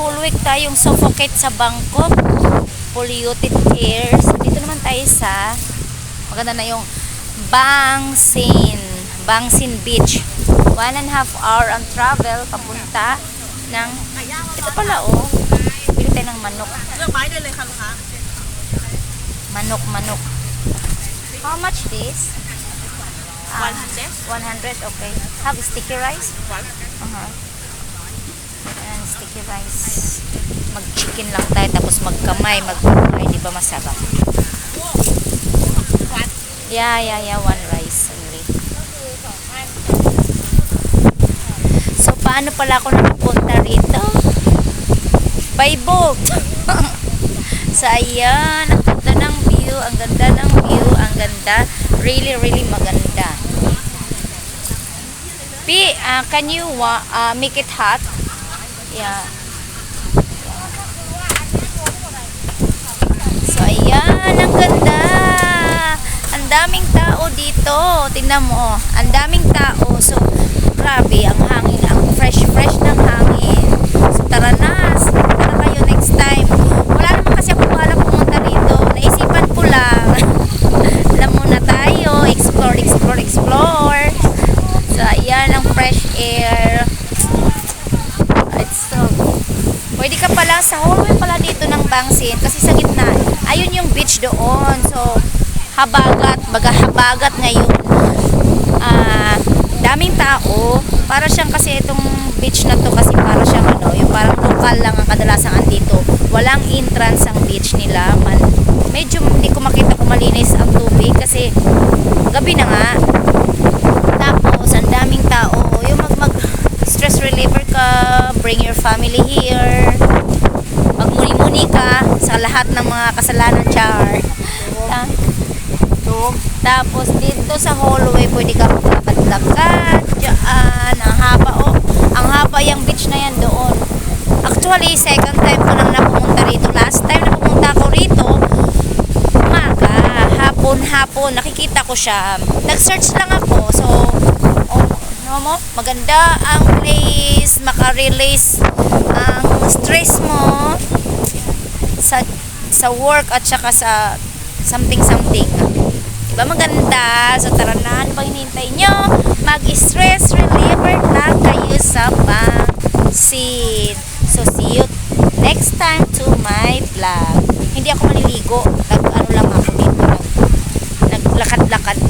whole week tayong suffocate sa Bangkok. Polluted air. So, dito naman tayo sa maganda na yung Bangsin Beach. 1.5 hour ang travel papunta ng ito pala oh. Bili tayo ng manok. Manok. How much this? 100. 100, okay. Have sticky rice? Ayan, sticky rice. Mag-chicken lang tayo, tapos magkamay, di ba masarap? Yeah, one rice only. So, paano pala ako nakapunta rito? By boat! So, ayan, ang ganda ng view, ang ganda. Really maganda. P, can you make it hot? Yeah. So, ayan, ang ganda. Ang daming tao dito. Tingnan mo, ang daming tao. So, grabe, ang hangin, ang fresh ng hangin. So, tara kayo next time. Wala naman kasi ako balak pumunta dito. Naisipan ko lang. Alam muna tayo, explore. So, ayan ang fresh air. It's so pwede ka pala sa hallway pala dito ng Bangsin kasi sa gitna, ayun yung beach doon. So, habagat ngayon. Daming tao. Para siyang kasi itong beach na to kasi para siyang yung parang lokal lang ang kadalasang andito. Walang entrance ang beach nila. Medyo hindi ko makita kung malinis ang tubig kasi gabi na nga. Tapos, ang daming tao. Yung mag stress reliever ka, bring your family here. Magmuni-muni ka sa lahat ng mga kasalanan, char. Tapos, dito sa hallway, pwede ka maglakad-lakad. Diyan, ang haba yung beach na yan doon. Actually, second time ko lang napumunta rito. Last time na pumunta ko rito, hapon, nakikita ko siya. Nag-search lang ako. So, maganda ang place, maka-release ang stress mo sa work at saka sa something. Diba maganda? So, tara na. Ano bang hinihintay nyo? Mag-stress reliever na kayo sa Bangsin. So, see you next time to my vlog. Hindi ako maliligo. Nag-ano lang ako dito. Naglakad-lakad.